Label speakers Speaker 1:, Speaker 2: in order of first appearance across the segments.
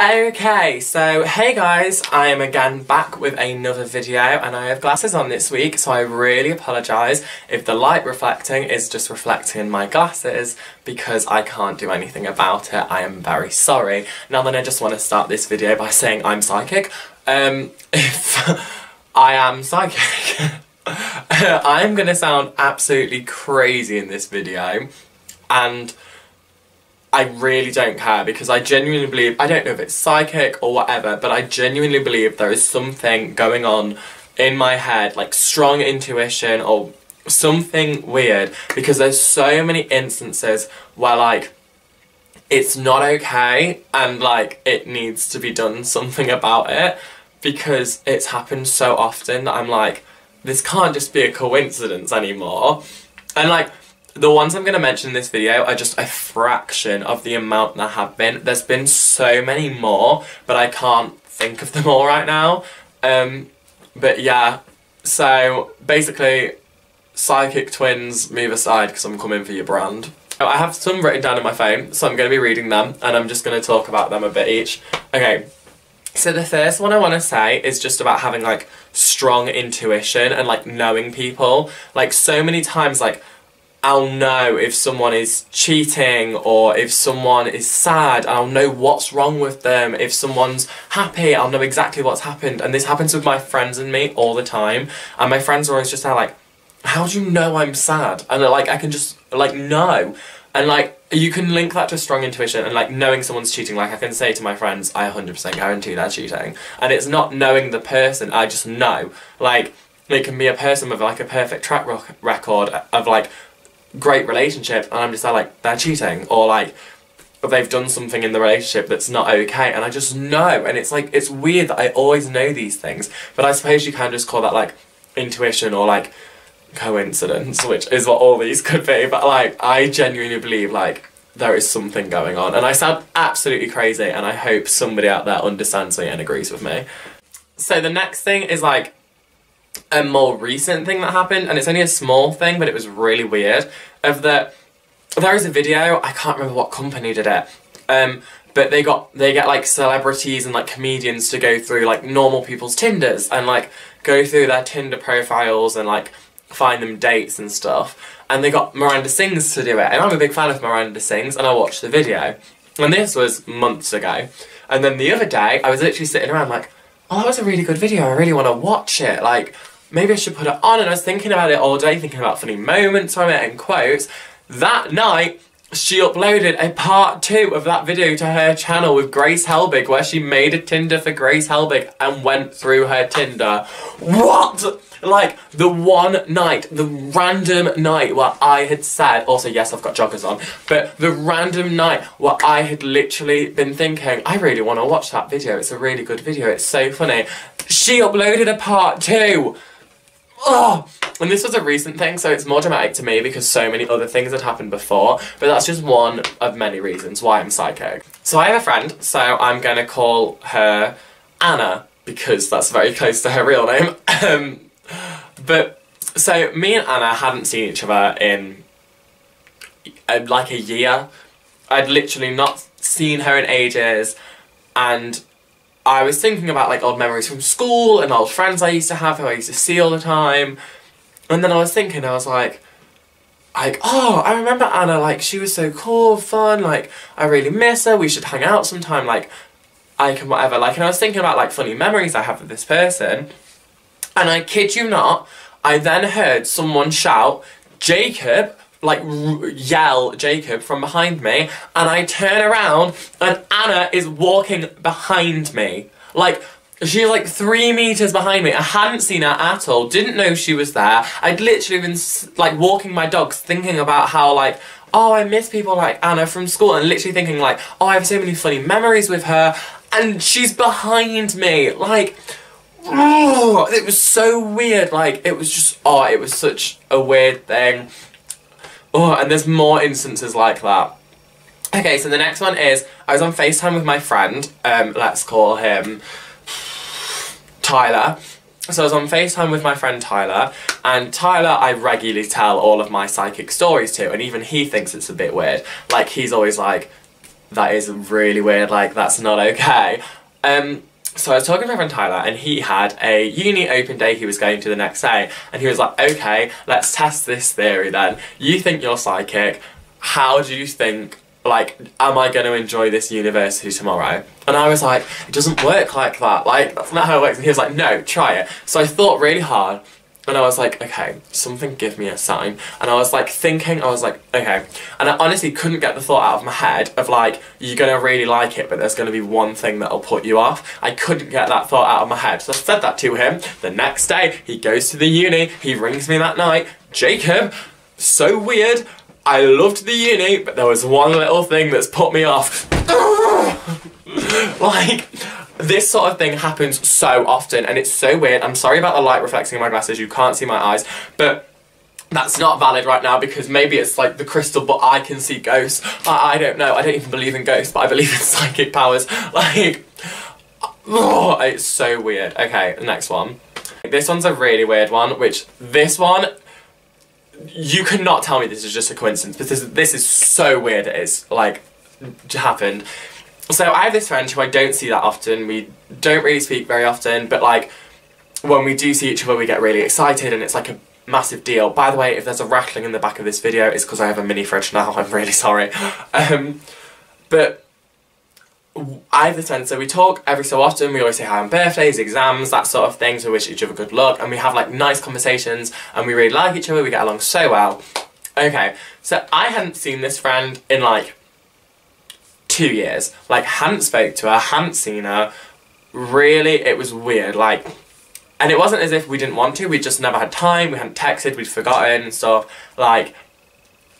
Speaker 1: Okay, so hey guys, I am again back with another video and I have glasses on this week, so I really apologise if the light reflecting is just reflecting in my glasses because I can't do anything about it. I am very sorry. Now then, I just want to start this video by saying I'm psychic. If I am psychic, I'm going to sound absolutely crazy in this video, and I really don't care because I genuinely believe, I don't know if it's psychic or whatever, but I genuinely believe there is something going on in my head, like strong intuition or something weird, because there's so many instances where like it's not okay and like it needs to be done something about it, because it's happened so often that I'm like, this can't just be a coincidence anymore. And like, the ones I'm going to mention in this video are just a fraction of the amount there have been. There's been so many more, but I can't think of them all right now. But yeah, so basically, psychic twins, move aside because I'm coming for your brand. I have some written down in my phone, so I'm going to be reading them, and I'm just going to talk about them a bit each. Okay, so the first one I want to say is just about having like strong intuition and like knowing people. Like so many times, like, I'll know if someone is cheating or if someone is sad, and I'll know what's wrong with them. If someone's happy, I'll know exactly what's happened. And this happens with my friends and me all the time. And my friends are always just there like, how do you know I'm sad? And like, I can just like know. And like, you can link that to strong intuition and like knowing someone's cheating. Like I can say to my friends, I 100% guarantee they're cheating. And it's not knowing the person, I just know. Like, it can be a person with like a perfect track record of like great relationship, and I'm just like, they're cheating, or like they've done something in the relationship that's not okay, and I just know. And it's like, it's weird that I always know these things, but I suppose you can just call that like intuition or like coincidence, which is what all these could be. But like, I genuinely believe like there is something going on, and I sound absolutely crazy, and I hope somebody out there understands me and agrees with me. So the next thing is like a more recent thing that happened, and it's only a small thing, but it was really weird. There is a video, I can't remember what company did it, but they get like celebrities and like comedians to go through like normal people's Tinders and like go through their Tinder profiles and like find them dates and stuff. And they got Miranda Sings to do it, and I'm a big fan of Miranda Sings, and I watched the video. And this was months ago. And then the other day, I was literally sitting around like, oh, that was a really good video, I really want to watch it, like, maybe I should put it on. And I was thinking about it all day, thinking about funny moments from it and quotes. That night, she uploaded a part 2 of that video to her channel with Grace Helbig, where she made a Tinder for Grace Helbig and went through her Tinder. What? Like, the one night, the random night where I had said, also yes, I've got joggers on, but the random night where I had literally been thinking, I really want to watch that video, it's a really good video, it's so funny. She uploaded a part 2! Oh! And this was a recent thing, so it's more dramatic to me because so many other things had happened before, but that's just one of many reasons why I'm psychic. So I have a friend, so I'm going to call her Anna, because that's very close to her real name. But, so me and Anna hadn't seen each other in like a year. I'd literally not seen her in ages, and I was thinking about like old memories from school and old friends I used to have who I used to see all the time. And then I was thinking, I was like, oh, I remember Anna, like, she was so cool, fun, like, I really miss her, we should hang out sometime, like, I can whatever, like, and I was thinking about, like, funny memories I have with this person, and I kid you not, I then heard someone shout, Jacob, like, yell Jacob from behind me, and I turn around, and Anna is walking behind me, like, she's like 3 meters behind me. I hadn't seen her at all, didn't know she was there. I'd literally been like walking my dogs thinking about how like, oh, I miss people like Anna from school, and literally thinking like, oh, I have so many funny memories with her, and she's behind me, like, oh, it was so weird, like, it was just, oh, it was such a weird thing. Oh, and there's more instances like that. Okay, so the next one is, I was on FaceTime with my friend, let's call him Tyler. So I was on FaceTime with my friend Tyler, and Tyler I regularly tell all of my psychic stories to, and even he thinks it's a bit weird. Like, he's always like, that is really weird, like that's not okay. So I was talking to my friend Tyler, and he had a uni open day he was going to the next day, and he was like, okay, let's test this theory then. You think you're psychic, how do you think, like, am I going to enjoy this university tomorrow? And I was like, it doesn't work like that, like, that's not how it works. And he was like, no, try it. So I thought really hard, and I was like, okay, something give me a sign. And I was like thinking, I was like, okay. And I honestly couldn't get the thought out of my head of like, you're going to really like it, but there's going to be one thing that'll put you off. I couldn't get that thought out of my head. So I said that to him. The next day, he goes to the uni, he rings me that night, Jacob, so weird, I loved the uni, but there was one little thing that's put me off. Like, this sort of thing happens so often, and it's so weird. I'm sorry about the light reflecting in my glasses, you can't see my eyes, but that's not valid right now because maybe it's like the crystal, but I can see ghosts. I don't know, I don't even believe in ghosts, but I believe in psychic powers. Like, oh, it's so weird. Okay, the next one. This one's a really weird one, which this one, you cannot tell me this is just a coincidence, because this is so weird it is, like, happened. So I have this friend who I don't see that often, we don't really speak very often, but like, when we do see each other we get really excited and it's like a massive deal. By the way, if there's a rattling in the back of this video, it's because I have a mini fridge now, I'm really sorry. But I have this friend, so we talk every so often, we always say hi on birthdays, exams, that sort of thing, so we wish each other good luck, and we have like nice conversations, and we really like each other, we get along so well. Okay, so I hadn't seen this friend in like 2 years, like hadn't spoke to her, hadn't seen her, really, it was weird, like, and it wasn't as if we didn't want to, we just never had time, we hadn't texted, we'd forgotten and stuff, like,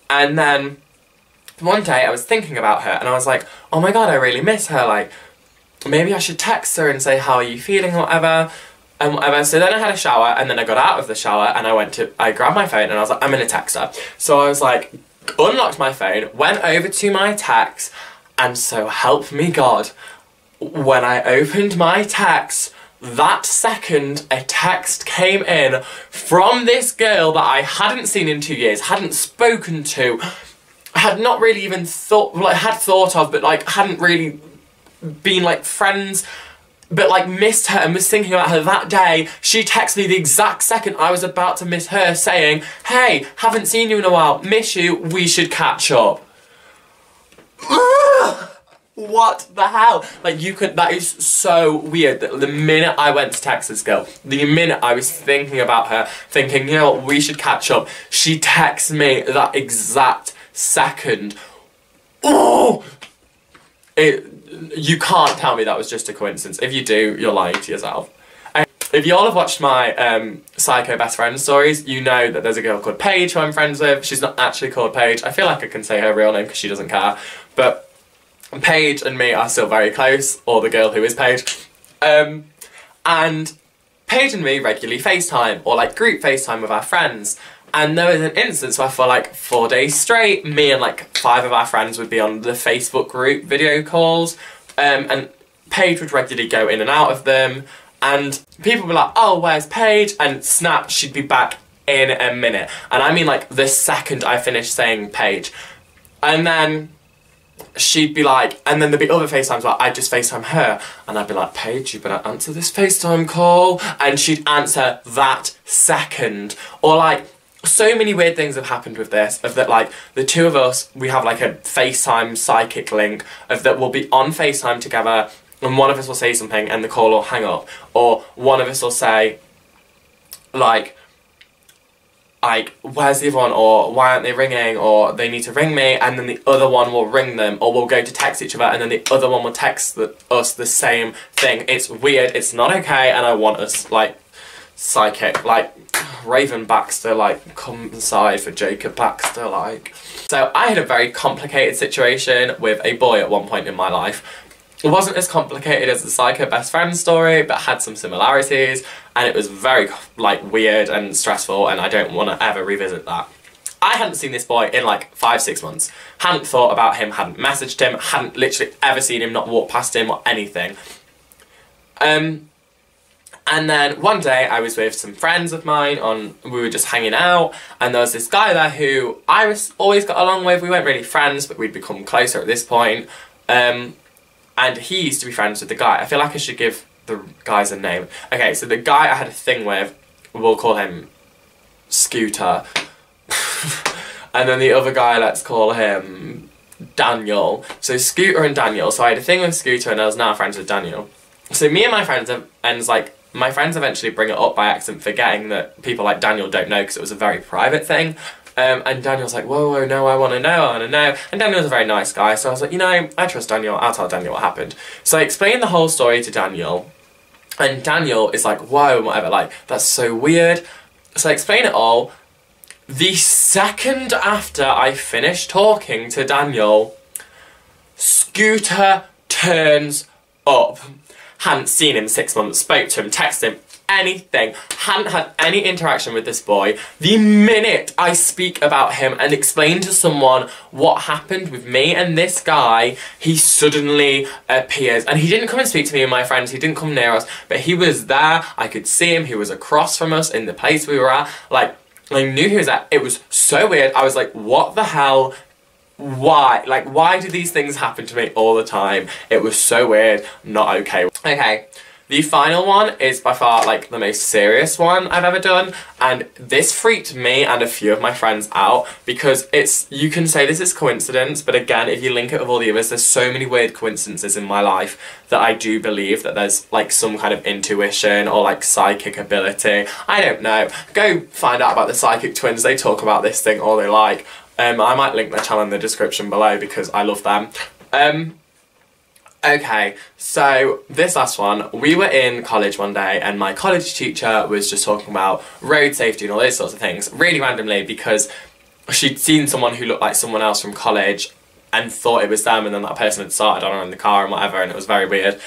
Speaker 1: and then one day I was thinking about her and I was like, oh my god, I really miss her, like, maybe I should text her and say how are you feeling or whatever, and whatever. So then I had a shower, and then I got out of the shower and I grabbed my phone and I was like, I'm gonna text her. So I was like, unlocked my phone, went over to my text, and so help me God, when I opened my text, that second a text came in from this girl that I hadn't seen in 2 years, hadn't spoken to, had not really even thought, like had thought of, but like hadn't really been like friends, but like missed her and was thinking about her that day. She texted me the exact second I was about to miss her saying, hey, haven't seen you in a while, miss you, we should catch up. What the hell? Like, you could, that is so weird that the minute I went to text this girl, the minute I was thinking about her, thinking, you know what, we should catch up, she texts me that exact second. Oh! You can't tell me that was just a coincidence. If you do, you're lying to yourself. If y'all have watched my Psycho Best Friend stories, you know that there's a girl called Paige who I'm friends with. She's not actually called Paige. I feel like I can say her real name because she doesn't care. But Paige and me are still very close, or the girl who is Paige. And Paige and me regularly FaceTime, or like group FaceTime with our friends. And there was an instance where for like 4 days straight, me and like 5 of our friends would be on the Facebook group video calls, and Paige would regularly go in and out of them, and people were like, oh, where's Paige? And snap, she'd be back in a minute. And I mean like the second I finished saying Paige. And then she'd be like, and then there'd be other FaceTimes where I'd just FaceTime her, and I'd be like, Paige, you better answer this FaceTime call, and she'd answer that second. Or like, so many weird things have happened with this, of that like, the two of us, we have like a FaceTime psychic link, of that we'll be on FaceTime together, and one of us will say something and the call will hang up, or one of us will say, like, where's the other one, or why aren't they ringing, or they need to ring me, and then the other one will ring them, or we'll go to text each other and then the other one will text us the same thing. It's weird, it's not okay, and I want us, like, psychic, like, Raven Baxter, like, come inside for Jacob Baxter, like. So I had a very complicated situation with a boy at one point in my life. It wasn't as complicated as the Psycho Best Friend story, but had some similarities, and it was very, like, weird and stressful, and I don't want to ever revisit that. I hadn't seen this boy in like 5-6 months, hadn't thought about him, hadn't messaged him, hadn't literally ever seen him, not walked past him or anything. And then one day I was with some friends of mine, we were just hanging out, and there was this guy there who I always got along with. We weren't really friends, but we'd become closer at this point. and he used to be friends with the guy. I feel like I should give the guys a name. Okay, so the guy I had a thing with, we'll call him Scooter. And then the other guy, let's call him Daniel. So Scooter and Daniel. So I had a thing with Scooter and I was now friends with Daniel. So me and my friends, my friends eventually bring it up by accident, forgetting that people like Daniel don't know because it was a very private thing. And Daniel's like, whoa, no, I want to know. And Daniel's a very nice guy, so I was like, you know, I trust Daniel, I'll tell Daniel what happened. So I explained the whole story to Daniel, and Daniel is like, whoa, whatever, like, that's so weird. So I explain it all. The second after I finished talking to Daniel, Scooter turns up. Hadn't seen him 6 months, spoke to him, texted him, anything. Hadn't had any interaction with this boy. The minute I speak about him and explain to someone what happened with me and this guy, he suddenly appears. And he didn't come and speak to me and my friends, he didn't come near us, but he was there, I could see him, he was across from us in the place we were at. Like, I knew he was at. It was so weird. I was like, what the hell? Why? Like, why do these things happen to me all the time? It was so weird. Not okay. Okay, the final one is by far, like, the most serious one I've ever done, and this freaked me and a few of my friends out, because you can say this is coincidence, but again, if you link it with all the others, there's so many weird coincidences in my life that I do believe that there's, like, some kind of intuition or, like, psychic ability. I don't know. Go find out about the psychic twins. They talk about this thing all they like. I might link their channel in the description below because I love them. Okay, so this last one, we were in college one day and my college teacher was just talking about road safety and all those sorts of things, really randomly, because she'd seen someone who looked like someone else from college and thought it was them, and then that person had started on her in the car and whatever, and it was very weird.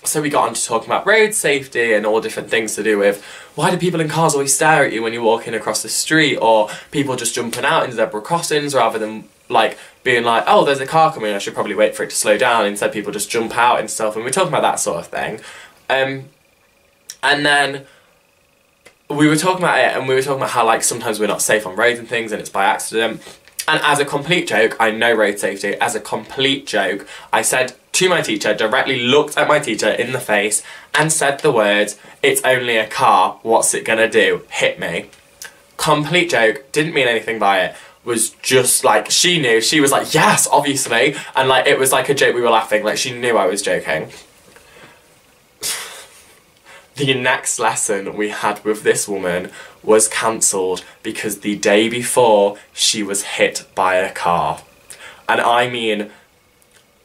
Speaker 1: So we got on to talking about road safety and all different things to do with why do people in cars always stare at you when you're walking across the street, or people just jumping out in zebra crossings rather than like being like, oh, there's a car coming, I should probably wait for it to slow down. Instead people just jump out and stuff, and we're talking about that sort of thing. And then we were talking about it, and we were talking about how, like, sometimes we're not safe on roads and things and it's by accident. And as a complete joke, I know road safety, as a complete joke, I said to my teacher, directly looked at my teacher in the face and said the words, it's only a car, what's it gonna do? Hit me. Complete joke, didn't mean anything by it, was just like, she knew, she was like, yes, obviously, and like, it was like a joke, we were laughing, like, she knew I was joking. The next lesson we had with this woman was cancelled because the day before she was hit by a car. And I mean,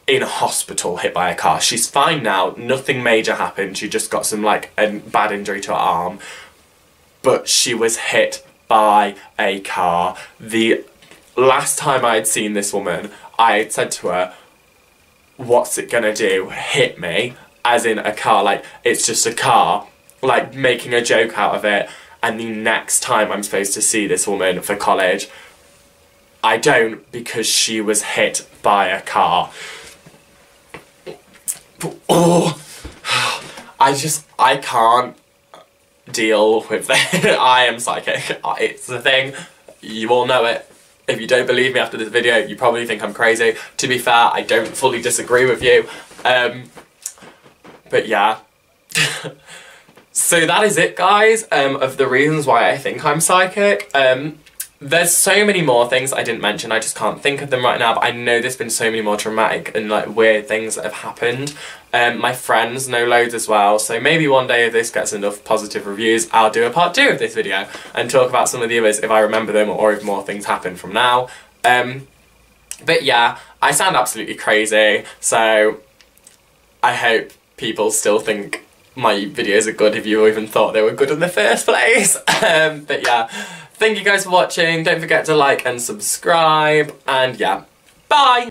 Speaker 1: in hospital, hit by a car. She's fine now, nothing major happened, she just got some, like, a bad injury to her arm. But she was hit by a car. The last time I had seen this woman, I had said to her, what's it gonna do? Hit me? As in a car, like, it's just a car, like, making a joke out of it. And the next time I'm supposed to see this woman for college, I don't, because she was hit by a car. Oh, I can't deal with that. I am psychic. It's the thing. You all know it. If you don't believe me after this video, you probably think I'm crazy. To be fair, I don't fully disagree with you. But yeah. So that is it, guys, of the reasons why I think I'm psychic. There's so many more things I didn't mention, I just can't think of them right now, but I know there's been so many more dramatic and, like, weird things that have happened. My friends know loads as well, so maybe one day if this gets enough positive reviews, I'll do a part 2 of this video and talk about some of the others if I remember them or if more things happen from now. But yeah, I sound absolutely crazy, so I hope people still think my videos are good if you even thought they were good in the first place. But yeah, thank you guys for watching, don't forget to like and subscribe, and yeah, bye!